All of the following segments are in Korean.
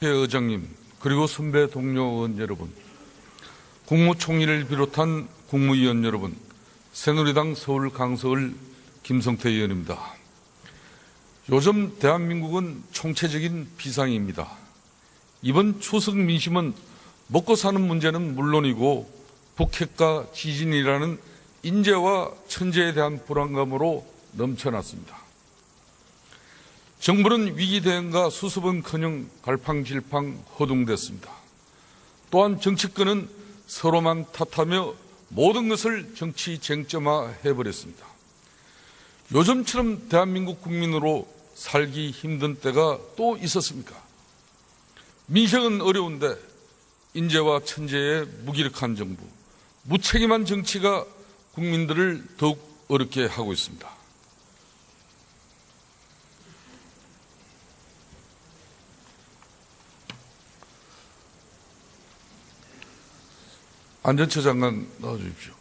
의장님, 그리고 선배 동료 의원 여러분, 국무총리를 비롯한 국무위원 여러분, 새누리당 서울 강서을 김성태 의원입니다. 요즘 대한민국은 총체적인 비상입니다. 이번 추석 민심은 먹고 사는 문제는 물론이고 북핵과 지진이라는 인재와 천재에 대한 불안감으로 넘쳐났습니다. 정부는 위기 대응과 수습은커녕 갈팡질팡 허둥댔습니다. 또한 정치권은 서로만 탓하며 모든 것을 정치 쟁점화해버렸습니다. 요즘처럼 대한민국 국민으로 살기 힘든 때가 또 있었습니까? 민생은 어려운데 인재와 천재의 무기력한 정부, 무책임한 정치가 국민들을 더욱 어렵게 하고 있습니다. 안전처 장관 나와주십시오.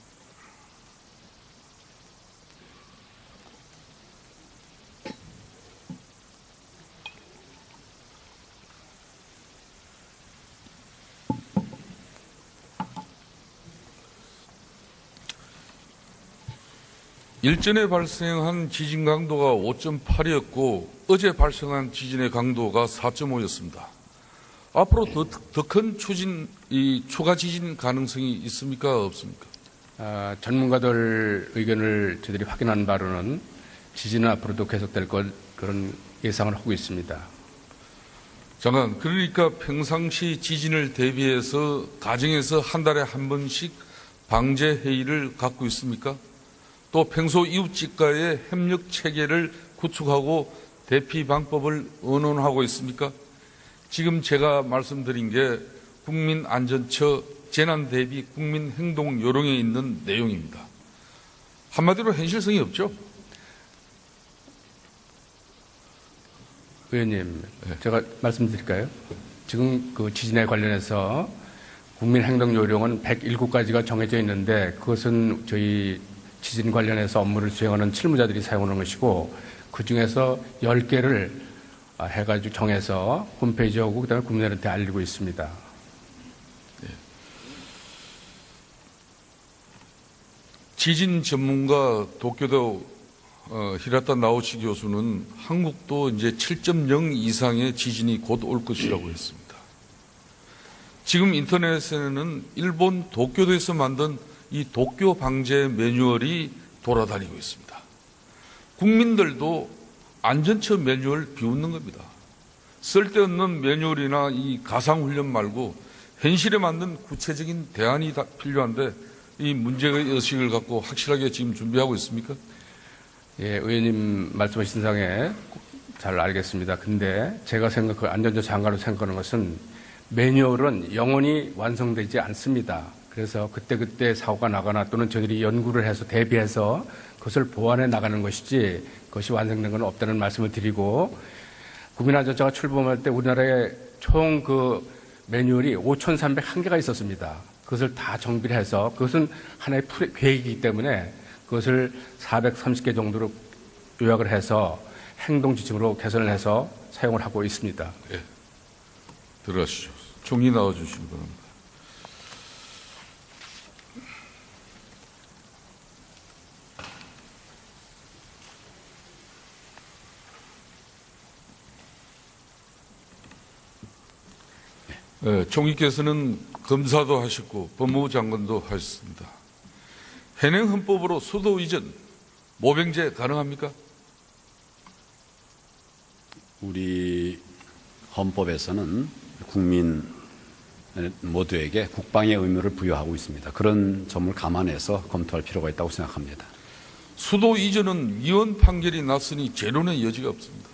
일전에 발생한 지진 강도가 5.8이었고 어제 발생한 지진의 강도가 4.5였습니다. 앞으로 더 큰 추가 지진 가능성이 있습니까? 없습니까? 전문가들 의견을 저희들이 확인한 바로는 지진은 앞으로도 계속될 그런 예상을 하고 있습니다. 장관, 그러니까 평상시 지진을 대비해서 가정에서 한 달에 한 번씩 방제 회의를 갖고 있습니까? 또 평소 이웃집과의 협력 체계를 구축하고 대피 방법을 의논하고 있습니까? 지금 제가 말씀드린 게 국민안전처 재난대비 국민행동 요령에 있는 내용입니다. 한마디로 현실성이 없죠? 의원님, 제가 말씀드릴까요? 지금 그 지진에 관련해서 국민행동 요령은 101가지가 정해져 있는데 그것은 저희 지진 관련해서 업무를 수행하는 실무자들이 사용하는 것이고 그중에서 10개를 해가지고 정해서 홈페이지에 오고 그다음에 국민들한테 알리고 있습니다. 네. 지진 전문가 도쿄도 히라타 나오치 교수는 한국도 이제 7.0 이상의 지진이 곧 올 것이라고 했습니다. 지금 인터넷에는 일본 도쿄도에서 만든 이 도쿄 방제 매뉴얼이 돌아다니고 있습니다. 국민들도 안전처 매뉴얼 비웃는 겁니다. 쓸데없는 매뉴얼이나 이 가상훈련 말고 현실에 맞는 구체적인 대안이 필요한데 이 문제의 의식을 갖고 확실하게 지금 준비하고 있습니까? 예, 의원님 말씀하신 상에 잘 알겠습니다. 근데 제가 안전처 장관으로 생각하는 것은 매뉴얼은 영원히 완성되지 않습니다. 그래서 그때그때 사고가 나거나 또는 저희들이 연구를 해서 대비해서 그것을 보완해 나가는 것이지 그것이 완성된 건 없다는 말씀을 드리고 국민안전처가 출범할 때 우리나라에 총 그 매뉴얼이 5,301개가 있었습니다. 그것을 다 정비를 해서 그것은 하나의 계획이기 때문에 그것을 430개 정도로 요약을 해서 행동 지침으로 개선을 해서 사용을 하고 있습니다. 예. 들어가시죠. 총리 나와주시기 바랍니다. 네, 총리께서는 검사도 하셨고 법무부 장관도 하셨습니다. 현행 헌법으로 수도 이전, 모병제 가능합니까? 우리 헌법에서는 국민 모두에게 국방의 의무를 부여하고 있습니다. 그런 점을 감안해서 검토할 필요가 있다고 생각합니다. 수도 이전은 위헌 판결이 났으니 재론의 여지가 없습니다.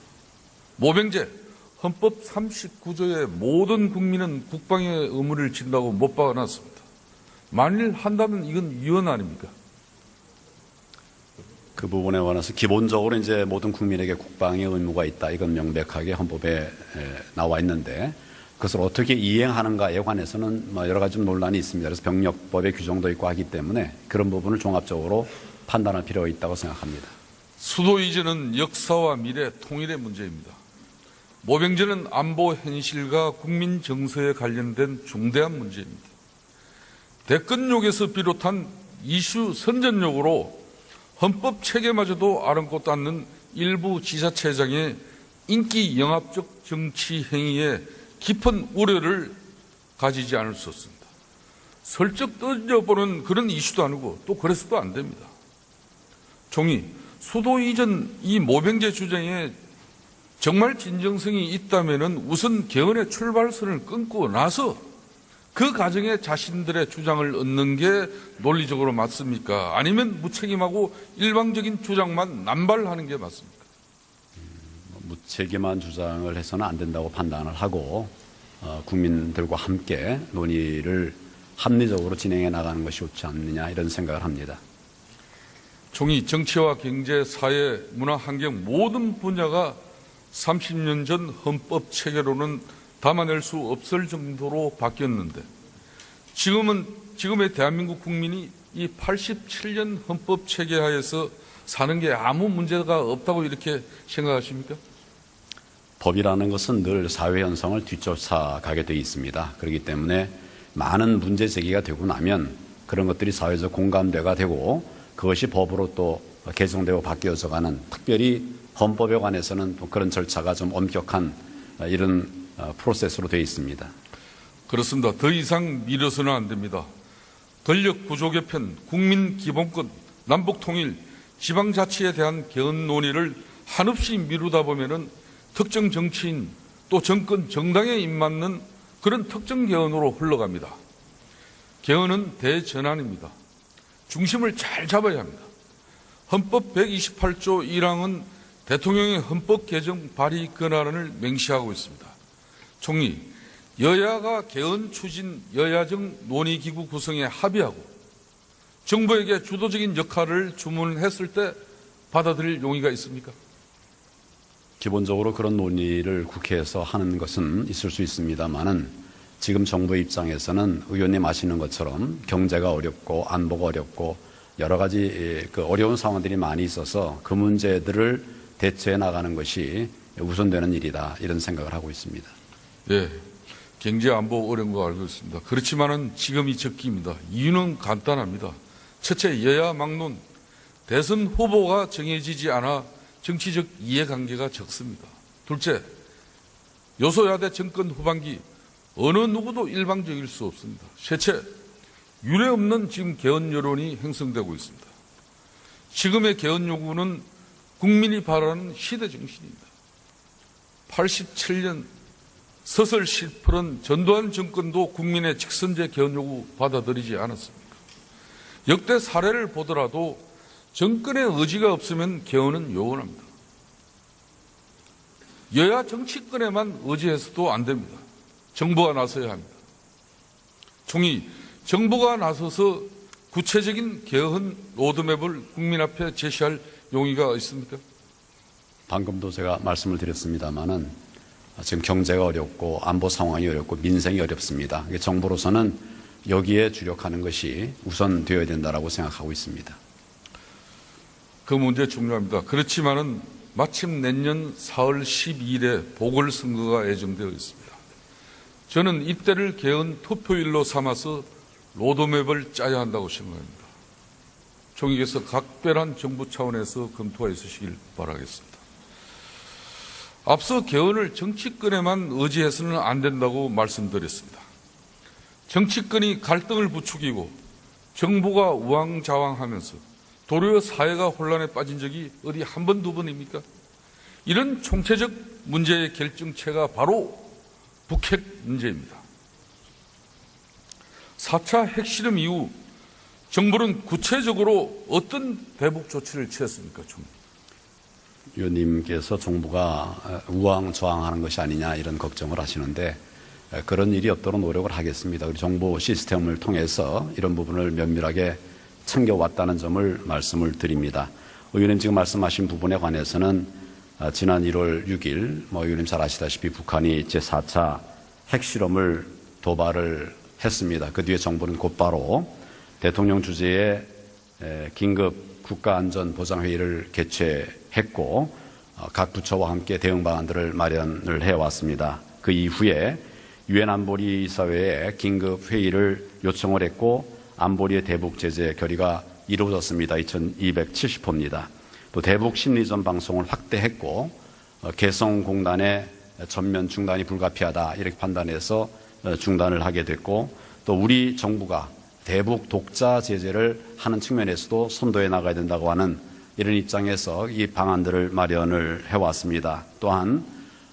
모병제, 헌법 39조에 모든 국민은 국방의 의무를 진다고 못 박아놨습니다. 만일 한다면 이건 위헌 아닙니까? 그 부분에 관해서 기본적으로 이제 모든 국민에게 국방의 의무가 있다. 이건 명백하게 헌법에 나와 있는데 그것을 어떻게 이행하는가에 관해서는 여러 가지 논란이 있습니다. 그래서 병력법의 규정도 있고 하기 때문에 그런 부분을 종합적으로 판단할 필요가 있다고 생각합니다. 수도 이전은 역사와 미래, 통일의 문제입니다. 모병제는 안보 현실과 국민 정서에 관련된 중대한 문제입니다. 대권욕에서 비롯한 이슈 선전욕으로 헌법 체계마저도 아랑곳 않는 일부 지자체장의 인기 영합적 정치 행위에 깊은 우려를 가지지 않을 수 없습니다. 슬쩍 던져보는 그런 이슈도 아니고 또 그래서도 안 됩니다. 총리, 수도 이전 이 모병제 주장에 정말 진정성이 있다면 우선 개헌의 출발선을 끊고 나서 그 과정에 자신들의 주장을 얻는 게 논리적으로 맞습니까? 아니면 무책임하고 일방적인 주장만 남발하는 게 맞습니까? 무책임한 주장을 해서는 안 된다고 판단을 하고 국민들과 함께 논의를 합리적으로 진행해 나가는 것이 좋지 않느냐 이런 생각을 합니다. 총리, 정치와 경제, 사회, 문화, 환경 모든 분야가 30년 전 헌법 체계로는 담아낼 수 없을 정도로 바뀌었는데 지금의 대한민국 국민이 이 87년 헌법 체계 하에서 사는 게 아무 문제가 없다고 이렇게 생각하십니까? 법이라는 것은 늘 사회 현상을 뒤쫓아가게 되어 있습니다. 그렇기 때문에 많은 문제 제기가 되고 나면 그런 것들이 사회적 공감대가 되고 그것이 법으로 또 개정되고 바뀌어져 가는, 특별히 헌법에 관해서는 또 그런 절차가 좀 엄격한 이런 프로세스로 되어 있습니다. 그렇습니다. 더 이상 미뤄서는 안 됩니다. 권력 구조 개편, 국민 기본권, 남북 통일, 지방자치에 대한 개헌 논의를 한없이 미루다 보면은 특정 정치인 또 정권 정당에 입맞는 그런 특정 개헌으로 흘러갑니다. 개헌은 대전환입니다. 중심을 잘 잡아야 합니다. 헌법 128조 1항은 대통령의 헌법 개정 발의 권한을 맹시하고 있습니다. 총리, 여야가 개헌 추진 여야정 논의기구 구성에 합의하고 정부에게 주도적인 역할을 주문했을 때 받아들일 용의가 있습니까? 기본적으로 그런 논의를 국회에서 하는 것은 있을 수 있습니다만은 지금 정부의 입장에서는 의원님 아시는 것처럼 경제가 어렵고 안보가 어렵고 여러 가지 그 어려운 상황들이 많이 있어서 그 문제들을 대처해 나가는 것이 우선되는 일이다 이런 생각을 하고 있습니다. 네, 경제 안보 어려운 거 알고 있습니다. 그렇지만은 지금이 적기입니다. 이유는 간단합니다. 첫째, 여야 막론, 대선 후보가 정해지지 않아 정치적 이해관계가 적습니다. 둘째, 여소야대 정권 후반기 어느 누구도 일방적일 수 없습니다. 셋째, 유례없는 지금 개헌 여론이 형성되고 있습니다. 지금의 개헌 요구는 국민이 바라는 시대 정신입니다. 87년 서설 실풀은 전두환 정권도 국민의 직선제 개헌 요구 받아들이지 않았습니까? 역대 사례를 보더라도 정권의 의지가 없으면 개헌은 요원합니다. 여야 정치권에만 의지해서도 안 됩니다. 정부가 나서야 합니다. 총리, 정부가 나서서 구체적인 개헌 로드맵을 국민 앞에 제시할 용의가 있습니까? 방금도 제가 말씀을 드렸습니다마는 지금 경제가 어렵고 안보 상황이 어렵고 민생이 어렵습니다. 정부로서는 여기에 주력하는 것이 우선 되어야 된다고 생각하고 있습니다. 그 문제 중요합니다. 그렇지만은 마침 내년 4월 12일에 보궐선거가 예정되어 있습니다. 저는 이때를 개헌 투표일로 삼아서 로드맵을 짜야 한다고 생각합니다. 총리께서 각별한 정부 차원에서 검토해 주시길 바라겠습니다. 앞서 개헌을 정치권에만 의지해서는 안 된다고 말씀드렸습니다. 정치권이 갈등을 부추기고 정부가 우왕좌왕하면서 도리어 사회가 혼란에 빠진 적이 어디 한 번, 두 번입니까? 이런 총체적 문제의 결정체가 바로 북핵 문제입니다. 4차 핵실험 이후 정부는 구체적으로 어떤 대북 조치를 취했습니까? 의원님께서 정부가 우왕좌왕하는 것이 아니냐 이런 걱정을 하시는데 그런 일이 없도록 노력을 하겠습니다. 우리 정부 시스템을 통해서 이런 부분을 면밀하게 챙겨왔다는 점을 말씀을 드립니다. 의원님 지금 말씀하신 부분에 관해서는 지난 1월 6일 의원님 잘 아시다시피 북한이 제4차 핵실험을 도발을 했습니다. 그 뒤에 정부는 곧바로 대통령 주재의 긴급 국가안전보장회의를 개최했고 각 부처와 함께 대응 방안들을 마련을 해왔습니다. 그 이후에 유엔 안보리 이사회에 긴급 회의를 요청을 했고 안보리의 대북 제재 결의가 이루어졌습니다. 2270호입니다. 또 대북 심리전 방송을 확대했고 개성공단의 전면 중단이 불가피하다 이렇게 판단해서 중단을 하게 됐고 또 우리 정부가 대북 독자 제재를 하는 측면에서도 선도해 나가야 된다고 하는 이런 입장에서 이 방안들을 마련을 해왔습니다. 또한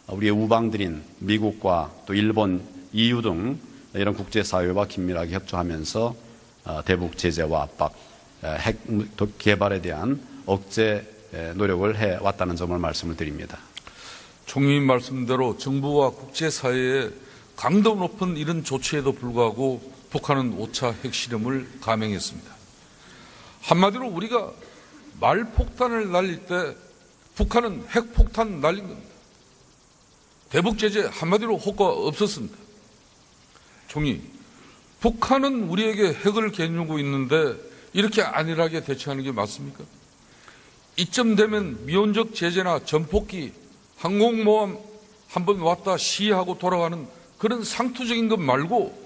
우리의 우방들인 미국과 또 일본, EU 등 이런 국제사회와 긴밀하게 협조하면서 대북 제재와 압박, 핵 개발에 대한 억제 노력을 해왔다는 점을 말씀을 드립니다. 총리님 말씀대로 정부와 국제사회의 강도 높은 이런 조치에도 불구하고 북한은 5차 핵실험을 감행했습니다. 한마디로 우리가 말폭탄을 날릴 때 북한은 핵폭탄 날린 겁니다. 대북 제재 한마디로 효과 없었습니다. 총리, 북한은 우리에게 핵을 겨누고 있는데 이렇게 안일하게 대처하는 게 맞습니까? 이쯤 되면 미온적 제재나 전폭기, 항공모함 한번 왔다 시해하고 돌아가는 그런 상투적인 것 말고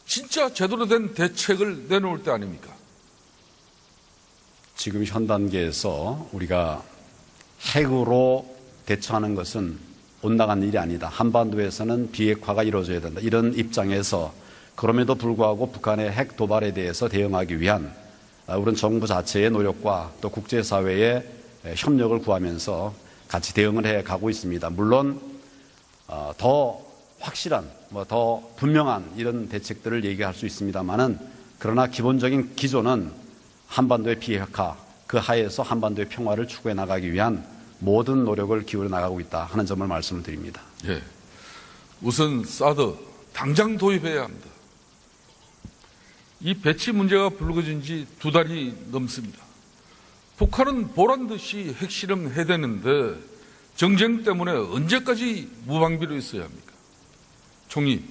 진짜 제대로 된 대책을 내놓을 때 아닙니까? 지금 현 단계에서 우리가 핵으로 대처하는 것은 온당한 일이 아니다. 한반도에서는 비핵화가 이루어져야 된다. 이런 입장에서 그럼에도 불구하고 북한의 핵 도발에 대해서 대응하기 위한 우리 정부 자체의 노력과 또 국제사회의 협력을 구하면서 같이 대응을 해 가고 있습니다. 물론 더 확실한, 더 분명한 이런 대책들을 얘기할 수 있습니다만은 그러나 기본적인 기조는 한반도의 비핵화, 그 하에서 한반도의 평화를 추구해 나가기 위한 모든 노력을 기울여 나가고 있다 하는 점을 말씀을 드립니다. 예. 우선 사드 당장 도입해야 합니다. 이 배치 문제가 불거진 지 2달이 넘습니다. 북한은 보란 듯이 핵실험 해대는데 정쟁 때문에 언제까지 무방비로 있어야 합니까? 총리,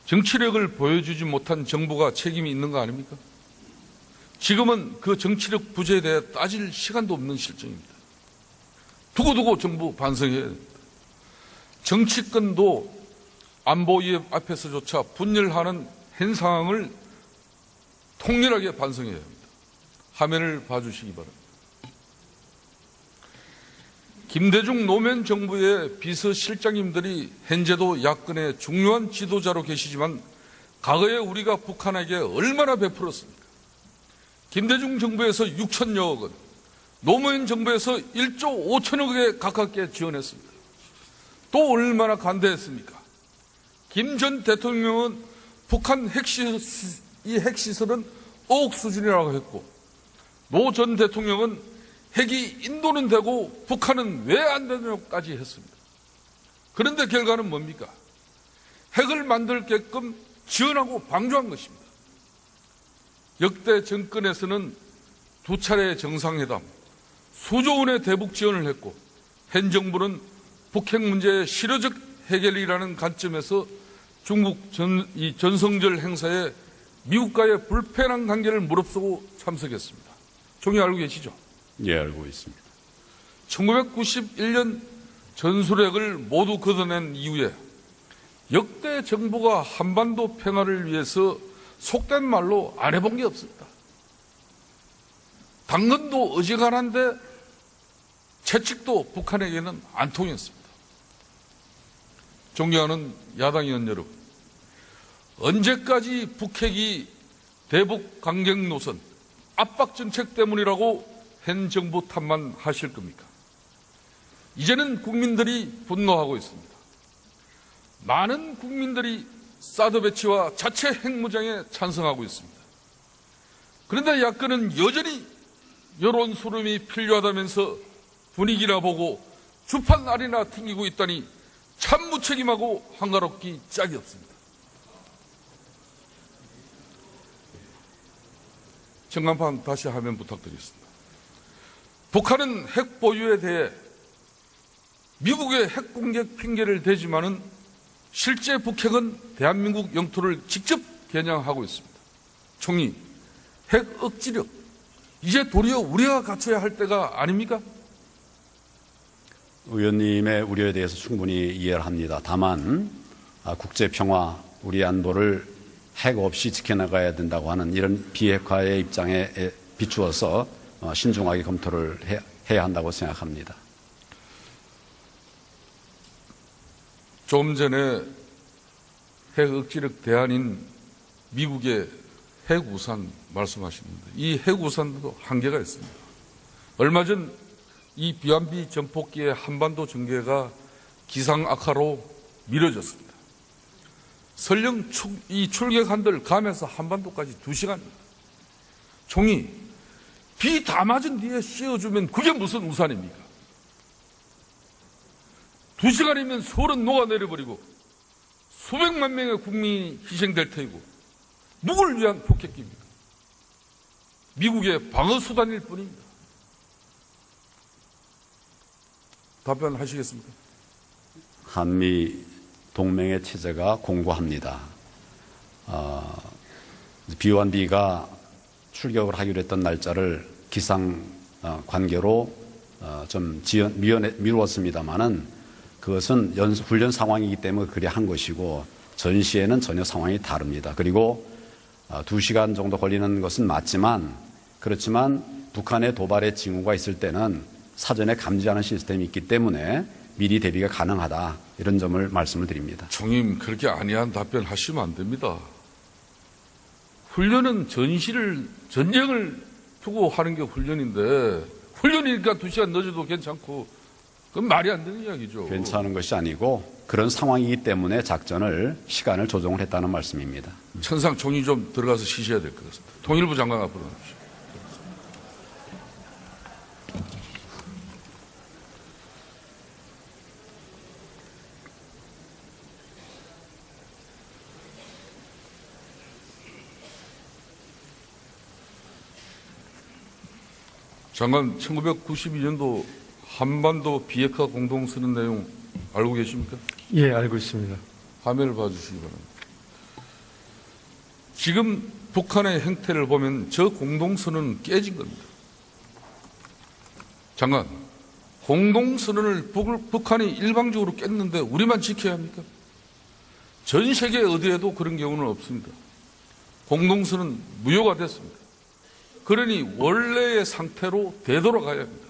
정치력을 보여주지 못한 정부가 책임이 있는 거 아닙니까? 지금은 그 정치력 부재에 대해 따질 시간도 없는 실정입니다. 두고두고 정부 반성해야 됩니다. 정치권도 안보위협 앞에서조차 분열하는 현 상황을 통렬하게 반성해야 합니다. 화면을 봐주시기 바랍니다. 김대중 노무현 정부의 비서실장님들이 현재도 야권의 중요한 지도자로 계시지만 과거에 우리가 북한에게 얼마나 베풀었습니까? 김대중 정부에서 6천여억 원, 노무현 정부에서 1조 5천억에 가깝게 지원했습니다. 또 얼마나 간대했습니까? 김 전 대통령은 북한 핵시설은 어옥 수준이라고 했고 노 전 대통령은 핵이 인도는 되고 북한은 왜 안 되냐고까지 했습니다. 그런데 결과는 뭡니까? 핵을 만들게끔 지원하고 방조한 것입니다. 역대 정권에서는 2차례 정상회담, 수조 원의 대북 지원을 했고 현 정부는 북핵 문제의 실효적 해결이라는 관점에서 중국 전성절 행사에 미국과의 불편한 관계를 무릅쓰고 참석했습니다. 총리 알고 계시죠? 예, 알고 있습니다. 1991년 전술핵을 모두 걷어낸 이후에 역대 정부가 한반도 평화를 위해서 속된 말로 안 해본 게 없습니다. 당근도 어지간한데 채찍도 북한에게는 안 통했습니다. 존경하는 야당 의원 여러분, 언제까지 북핵이 대북 강경 노선, 압박 정책 때문이라고 현 정부 탓만 하실 겁니까? 이제는 국민들이 분노하고 있습니다. 많은 국민들이 사드 배치와 자체 핵무장에 찬성하고 있습니다. 그런데 야권은 여전히 여론 수렴이 필요하다면서 분위기나 보고 주판 알이나 튕기고 있다니 참 무책임하고 한가롭기 짝이 없습니다. 전광판 다시 화면 부탁드리겠습니다. 북한은 핵 보유에 대해 미국의 핵 공격 핑계를 대지만은 실제 북핵은 대한민국 영토를 직접 겨냥하고 있습니다. 총리, 핵 억지력, 이제 도리어 우리가 갖춰야 할 때가 아닙니까? 의원님의 우려에 대해서 충분히 이해를 합니다. 다만 국제 평화, 우리 안보를 핵 없이 지켜나가야 된다고 하는 이런 비핵화의 입장에 비추어서 신중하게 검토를 해야 한다고 생각합니다. 좀 전에 핵 억지력 대안인 미국의 핵우산 말씀하시는데 이 핵우산도 한계가 있습니다. 얼마 전 이 비완비 전폭기의 한반도 전개가 기상 악화로 미뤄졌습니다. 설령 이 출격한들 가면서 한반도까지 2시간입니다. 종이 비 다 맞은 뒤에 씌워주면 그게 무슨 우산입니까? 2시간이면 서울은 녹아내려버리고 수백만 명의 국민이 희생될 테이고 누굴 위한 폭격기입니까? 미국의 방어수단일 뿐입니다. 답변하시겠습니까? 한미 동맹의 체제가 공고합니다. 비완비가 출격을 하기로 했던 날짜를 기상 관계로 좀 미루었습니다만은 그것은 훈련 상황이기 때문에 그래 한 것이고 전시에는 전혀 상황이 다릅니다. 그리고 2시간 정도 걸리는 것은 맞지만 그렇지만 북한의 도발의 징후가 있을 때는 사전에 감지하는 시스템이 있기 때문에 미리 대비가 가능하다. 이런 점을 말씀을 드립니다. 총님 그렇게 안이한 답변 하시면 안 됩니다. 훈련은 전쟁을 두고 하는 게 훈련인데 훈련이니까 2시간 늦어도 괜찮고 그건 말이 안 되는 이야기죠. 괜찮은 것이 아니고 그런 상황이기 때문에 시간을 조정을 했다는 말씀입니다. 천상 총리 좀 들어가서 쉬셔야 될 것 같습니다. 통일부 장관 앞으로 나오십시오. 장관, 1992년도 한반도 비핵화 공동선언 내용 알고 계십니까? 예, 알고 있습니다. 화면을 봐주시기 바랍니다. 지금 북한의 행태를 보면 저 공동선언은 깨진 겁니다. 장관, 공동선언을 북한이 일방적으로 깼는데 우리만 지켜야 합니까? 전 세계 어디에도 그런 경우는 없습니다. 공동선언 무효가 됐습니다. 그러니 원래의 상태로 되돌아가야 합니다.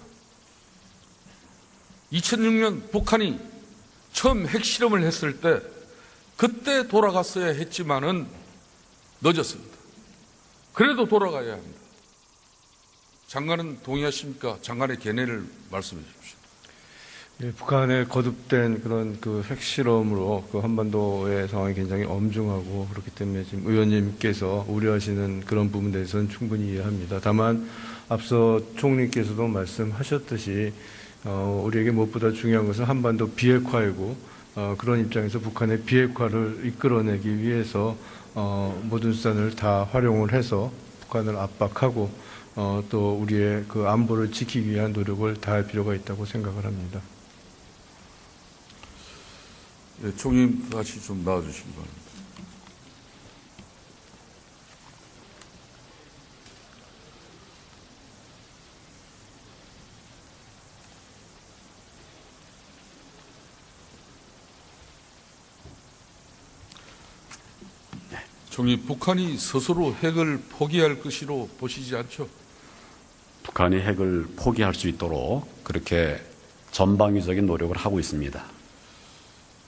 2006년 북한이 처음 핵실험을 했을 때 그때 돌아갔어야 했지만은 늦었습니다. 그래도 돌아가야 합니다. 장관은 동의하십니까? 장관의 견해를 말씀해 주십시오. 예, 북한의 거듭된 그런 핵실험으로 한반도의 상황이 굉장히 엄중하고 그렇기 때문에 지금 의원님께서 우려하시는 그런 부분에 대해서는 충분히 이해합니다. 다만 앞서 총리께서도 말씀하셨듯이 우리에게 무엇보다 중요한 것은 한반도 비핵화이고 그런 입장에서 북한의 비핵화를 이끌어내기 위해서 모든 수단을 다 활용을 해서 북한을 압박하고 또 우리의 그 안보를 지키기 위한 노력을 다할 필요가 있다고 생각을 합니다. 네, 총리님 다시 좀 나와주시기 바랍니다. 총리, 북한이 스스로 핵을 포기할 것이로 보시지 않죠? 북한이 핵을 포기할 수 있도록 그렇게 전방위적인 노력을 하고 있습니다.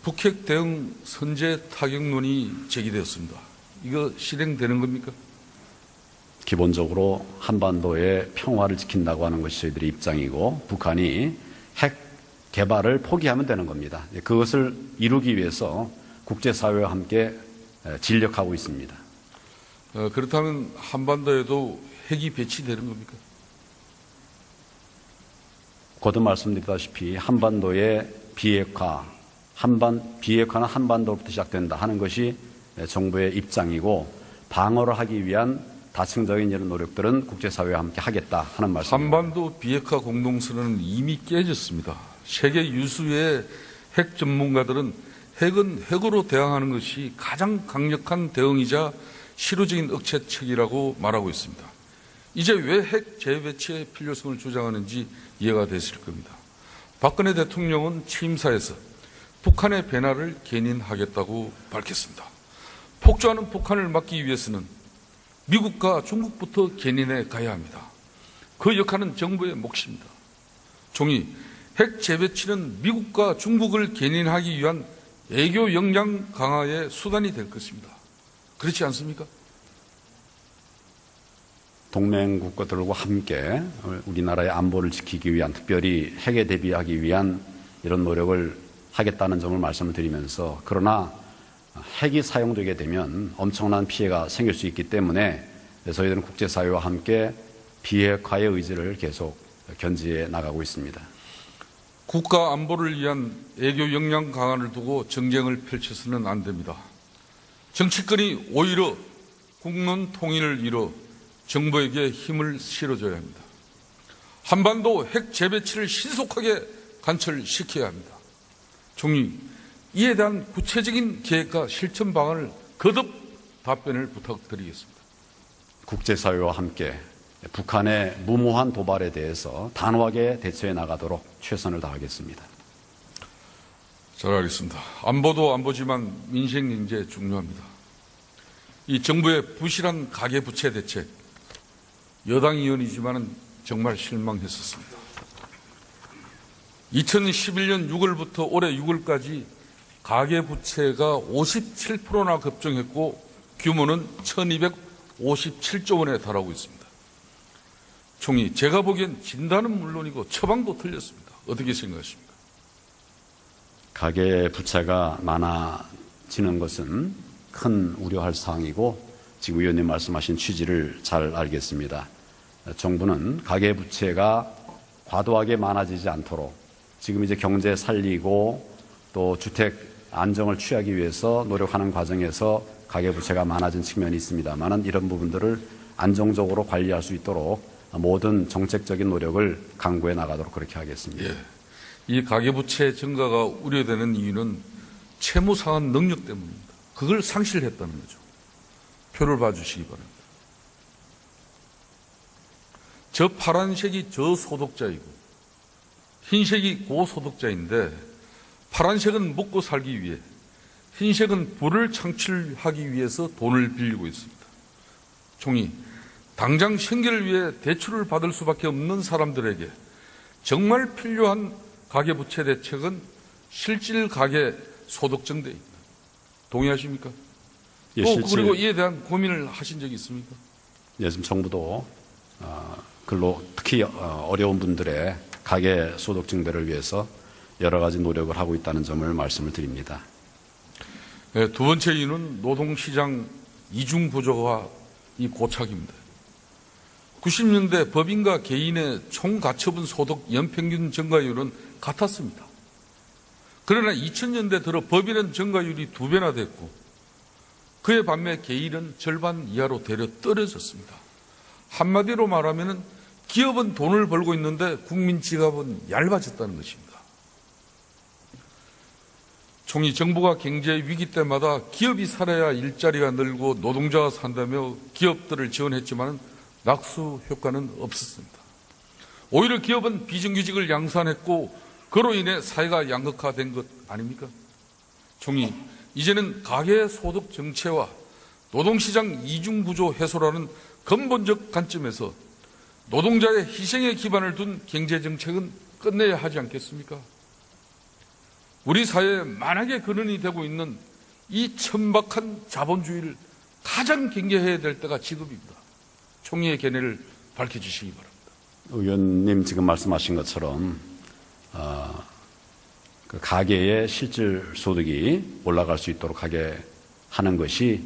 북핵 대응 선제 타격론이 제기되었습니다. 이거 실행되는 겁니까? 기본적으로 한반도의 평화를 지킨다고 하는 것이 저희들의 입장이고 북한이 핵 개발을 포기하면 되는 겁니다. 그것을 이루기 위해서 국제사회와 함께 진력하고 있습니다. 그렇다면 한반도에도 핵이 배치되는 겁니까? 거듭 말씀드렸다시피 한반도의 비핵화는 한반도로부터 시작된다 하는 것이 정부의 입장이고 방어를 하기 위한 다층적인 이런 노력들은 국제사회와 함께 하겠다 하는 말씀입니다. 한반도 비핵화 공동선언은 이미 깨졌습니다. 세계 유수의 핵 전문가들은 핵은 핵으로 대항하는 것이 가장 강력한 대응이자 실효적인 억제책이라고 말하고 있습니다. 이제 왜 핵 재배치의 필요성을 주장하는지 이해가 됐을 겁니다. 박근혜 대통령은 취임사에서 북한의 변화를 견인하겠다고 밝혔습니다. 폭주하는 북한을 막기 위해서는 미국과 중국부터 견인해 가야 합니다. 그 역할은 정부의 몫입니다. 종이 핵 재배치는 미국과 중국을 견인하기 위한 애교 역량 강화의 수단이 될 것입니다. 그렇지 않습니까? 동맹국가들과 함께 우리나라의 안보를 지키기 위한, 특별히 핵에 대비하기 위한 이런 노력을 하겠다는 점을 말씀을 드리면서, 그러나 핵이 사용되게 되면 엄청난 피해가 생길 수 있기 때문에 저희들은 국제사회와 함께 비핵화의 의지를 계속 견지해 나가고 있습니다. 국가 안보를 위한 애교 역량 강화를 두고 정쟁을 펼쳐서는 안 됩니다. 정치권이 오히려 국론 통일을 이뤄 정부에게 힘을 실어줘야 합니다. 한반도 핵 재배치를 신속하게 관철시켜야 합니다. 총리, 이에 대한 구체적인 계획과 실천 방안을 거듭 답변을 부탁드리겠습니다. 국제사회와 함께 북한의 무모한 도발에 대해서 단호하게 대처해 나가도록 최선을 다하겠습니다. 잘 알겠습니다. 안보도 안보지만 민생 경제 중요합니다. 이 정부의 부실한 가계부채 대책, 여당 의원이지만은 정말 실망했었습니다. 2011년 6월부터 올해 6월까지 가계부채가 57%나 급증했고 규모는 1257조 원에 달하고 있습니다. 총리, 제가 보기엔 진단은 물론이고 처방도 틀렸습니다. 어떻게 생각하십니까? 가계 부채가 많아지는 것은 큰 우려할 사항이고, 지금 의원님 말씀하신 취지를 잘 알겠습니다. 정부는 가계 부채가 과도하게 많아지지 않도록 지금 이제 경제 살리고 또 주택 안정을 취하기 위해서 노력하는 과정에서 가계 부채가 많아진 측면이 있습니다만, 이런 부분들을 안정적으로 관리할 수 있도록 모든 정책적인 노력을 강구해 나가도록 그렇게 하겠습니다. 예. 이 가계부채 증가가 우려되는 이유는 채무 상환 능력 때문입니다. 그걸 상실했다는 거죠. 표를 봐주시기 바랍니다. 저 파란색이 저소득자이고 흰색이 고소득자인데, 파란색은 먹고 살기 위해, 흰색은 부를 창출하기 위해서 돈을 빌리고 있습니다. 총리, 당장 생계를 위해 대출을 받을 수밖에 없는 사람들에게 정말 필요한 가계부채 대책은 실질 가계 소득증대입니다. 동의하십니까? 예, 그리고 이에 대한 고민을 하신 적이 있습니까? 예, 지금 정부도 특히 어려운 분들의 가계 소득 증대를 위해서 여러 가지 노력을 하고 있다는 점을 말씀을 드립니다. 네, 두 번째 이유는 노동시장 이중 구조와 이 고착입니다. 90년대 법인과 개인의 총 가처분 소득 연평균 증가율은 같았습니다. 그러나 2000년대 들어 법인은 증가율이 2배나 됐고, 그에 반면 개인은 절반 이하로 되려 떨어졌습니다. 한마디로 말하면 기업은 돈을 벌고 있는데 국민 지갑은 얇아졌다는 것입니다. 총리, 정부가 경제 위기 때마다 기업이 살아야 일자리가 늘고 노동자가 산다며 기업들을 지원했지만 낙수 효과는 없었습니다. 오히려 기업은 비정규직을 양산했고 그로 인해 사회가 양극화된 것 아닙니까? 총리, 이제는 가계소득 정체와 노동시장 이중구조 해소라는 근본적 관점에서 노동자의 희생에 기반을 둔 경제정책은 끝내야 하지 않겠습니까? 우리 사회에 만하게 근원이 되고 있는 이 천박한 자본주의를 가장 경계해야 될 때가 지금입니다. 총리의 견해를 밝혀주시기 바랍니다. 의원님 지금 말씀하신 것처럼 그 가계의 실질 소득이 올라갈 수 있도록 하게 하는 것이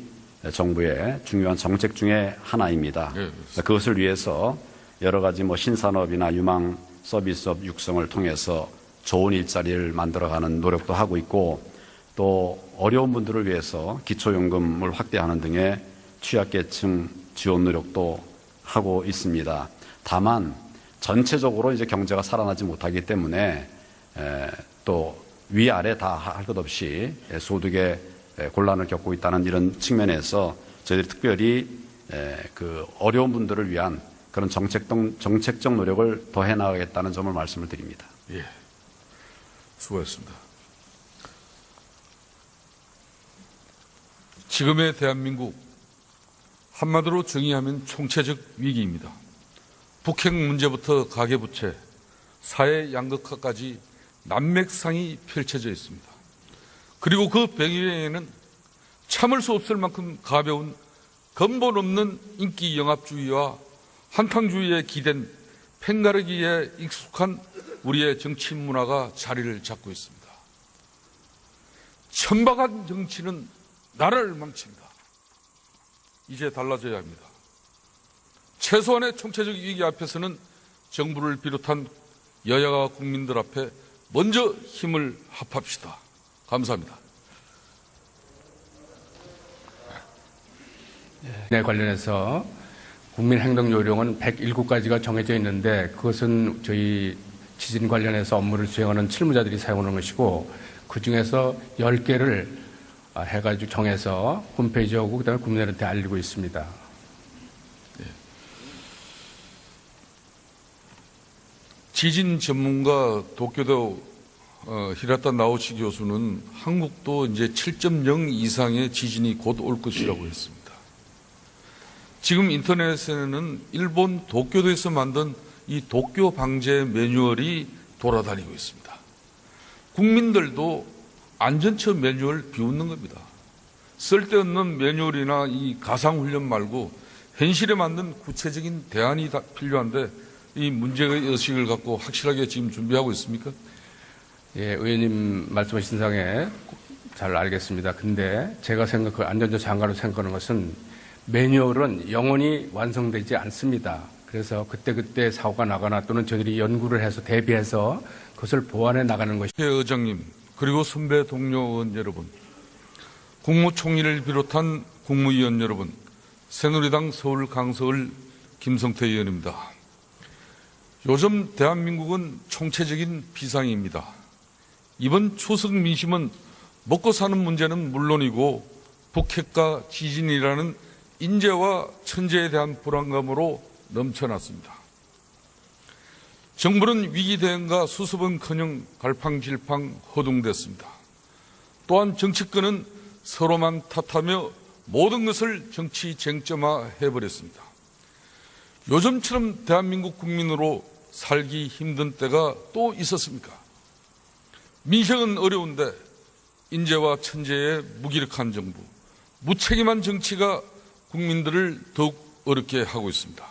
정부의 중요한 정책 중에 하나입니다. 네, 그것을 위해서 여러 가지 신산업이나 유망 서비스업 육성을 통해서 좋은 일자리를 만들어가는 노력도 하고 있고, 또 어려운 분들을 위해서 기초연금을 확대하는 등의 취약계층 지원 노력도 하고 있습니다. 다만 전체적으로 이제 경제가 살아나지 못하기 때문에 또 위아래 다 할 것 없이 소득에 곤란을 겪고 있다는 이런 측면에서 저희들이 특별히 그 어려운 분들을 위한 그런 정책적 노력을 더 해나가겠다는 점을 말씀을 드립니다. 예. 수고하셨습니다. 지금의 대한민국, 한마디로 정의하면 총체적 위기입니다. 북핵 문제부터 가계부채, 사회 양극화까지 난맥상이 펼쳐져 있습니다. 그리고 그 배경에는 참을 수 없을 만큼 가벼운 근본 없는 인기 영합주의와 한탕주의에 기댄 팽가르기에 익숙한 우리의 정치 문화가 자리를 잡고 있습니다. 천박한 정치는 나라를 망칩니다. 이제 달라져야 합니다. 최소한의 총체적 위기 앞에서는 정부를 비롯한 여야가 국민들 앞에 먼저 힘을 합합시다. 감사합니다. 네, 관련해서 국민행동요령은 101구까지가 정해져 있는데 그것은 저희 지진 관련해서 업무를 수행하는 실무자들이 사용하는 것이고 그중에서 10개를 해가지고 정해서 홈페이지에 오고 그다음에 국민들한테 알리고 있습니다. 지진 전문가 도쿄도 히라타 나오치 교수는 한국도 이제 7.0 이상의 지진이 곧 올 것이라고 했습니다. 지금 인터넷에는 일본 도쿄도에서 만든 이 도쿄 방제 매뉴얼이 돌아다니고 있습니다. 국민들도 안전처 매뉴얼 비웃는 겁니다. 쓸데없는 매뉴얼이나 이 가상훈련 말고 현실에 맞는 구체적인 대안이 필요한데 이 문제의 의식을 갖고 확실하게 지금 준비하고 있습니까? 예, 의원님 말씀하신 상에 잘 알겠습니다. 근데 제가 안전처 장관으로 생각하는 것은 매뉴얼은 영원히 완성되지 않습니다. 그래서 그때그때 사고가 나거나 또는 저희들이 연구를 해서 대비해서 그것을 보완해 나가는 것이. 의장님, 그리고 선배 동료 의원 여러분, 국무총리를 비롯한 국무위원 여러분, 새누리당 서울 강서을 김성태 의원입니다. 요즘 대한민국은 총체적인 비상입니다. 이번 추석 민심은 먹고 사는 문제는 물론이고 북핵과 지진이라는 인재와 천재에 대한 불안감으로 넘쳐났습니다. 정부는 위기 대응과 수습은커녕 갈팡질팡 허둥댔습니다. 또한 정치권은 서로만 탓하며 모든 것을 정치 쟁점화해버렸습니다. 요즘처럼 대한민국 국민으로 살기 힘든 때가 또 있었습니까? 민생은 어려운데 인재와 천재의 무기력한 정부, 무책임한 정치가 국민들을 더욱 어렵게 하고 있습니다.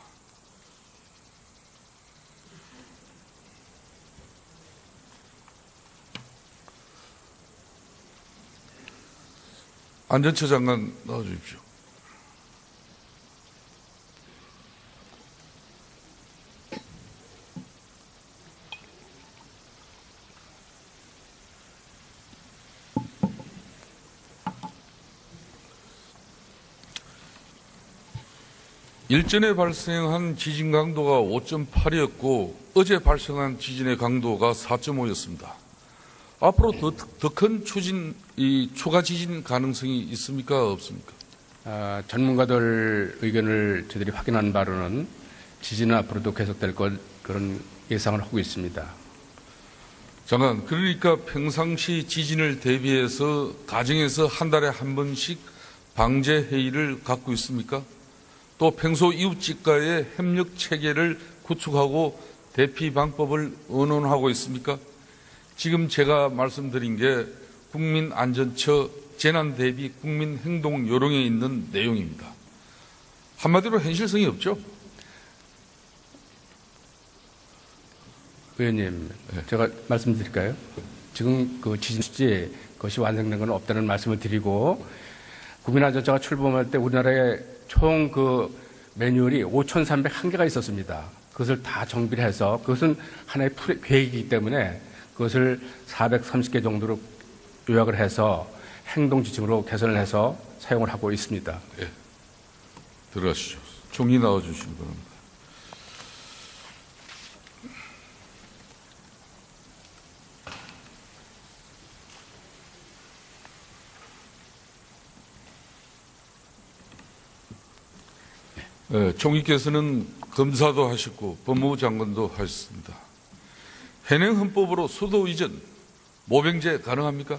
안전처 장관 나와주십시오. 일전에 발생한 지진 강도가 5.8이었고 어제 발생한 지진의 강도가 4.5였습니다. 앞으로 더 큰 추가 지진 가능성이 있습니까? 없습니까? 전문가들 의견을 저희들이 확인한 바로는 지진은 앞으로도 계속될 그런 예상을 하고 있습니다. 장관, 그러니까 평상시 지진을 대비해서 가정에서 한 달에 한 번씩 방제 회의를 갖고 있습니까? 또 평소 이웃집과의 협력 체계를 구축하고 대피 방법을 의논하고 있습니까? 지금 제가 말씀드린 게 국민안전처 재난대비 국민행동요령에 있는 내용입니다. 한마디로 현실성이 없죠? 의원님, 제가 말씀드릴까요? 지금 그 지진 수지 그것이 완성된 건 없다는 말씀을 드리고 국민안전처가 출범할 때 우리나라에 총 그 매뉴얼이 5,301개가 있었습니다. 그것을 다 정비를 해서 그것은 하나의 계획이기 때문에 그것을 430개 정도로 요약을 해서 행동 지침으로 개선을 해서 사용을 하고 있습니다. 예. 들어가시죠. 총리 나와주시기 바랍니다. 네, 총리께서는 검사도 하셨고 법무부 장관도 하셨습니다. 현행 헌법으로 수도 이전, 모병제 가능합니까?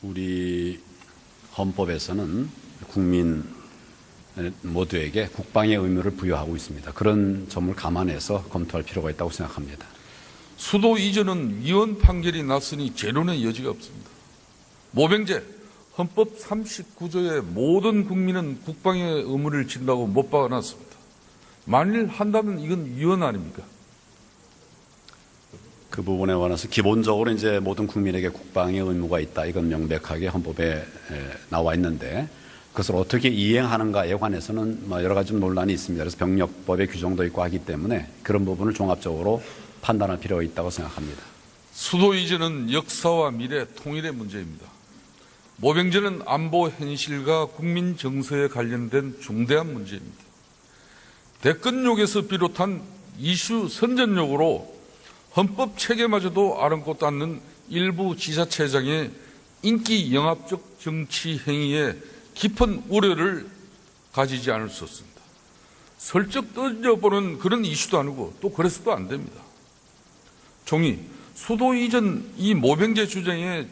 우리 헌법에서는 국민 모두에게 국방의 의무를 부여하고 있습니다. 그런 점을 감안해서 검토할 필요가 있다고 생각합니다. 수도 이전은 위헌 판결이 났으니 재론의 여지가 없습니다. 모병제 헌법 39조에 모든 국민은 국방의 의무를 진다고 못 박아놨습니다. 만일 한다면 이건 위헌 아닙니까? 그 부분에 관해서 기본적으로 이제 모든 국민에게 국방의 의무가 있다. 이건 명백하게 헌법에 나와 있는데 그것을 어떻게 이행하는가에 관해서는 여러 가지 논란이 있습니다. 그래서 병력법의 규정도 있고 하기 때문에 그런 부분을 종합적으로 판단할 필요가 있다고 생각합니다. 수도 이전은 역사와 미래, 통일의 문제입니다. 모병제는 안보 현실과 국민 정서에 관련된 중대한 문제입니다. 대권욕에서 비롯한 이슈 선전욕으로 헌법 체계마저도 아랑곳 않는 일부 지자체장의 인기 영합적 정치 행위에 깊은 우려를 가지지 않을 수 없습니다. 슬쩍 던져보는 그런 이슈도 아니고 또 그래서도 안 됩니다. 종이 수도 이전 이 모병제 주장에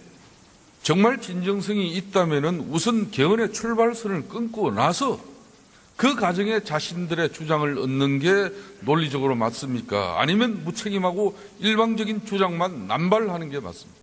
정말 진정성이 있다면은 우선 개헌의 출발선을 끊고 나서 그 과정에 자신들의 주장을 얻는 게 논리적으로 맞습니까? 아니면 무책임하고 일방적인 주장만 남발하는 게 맞습니까?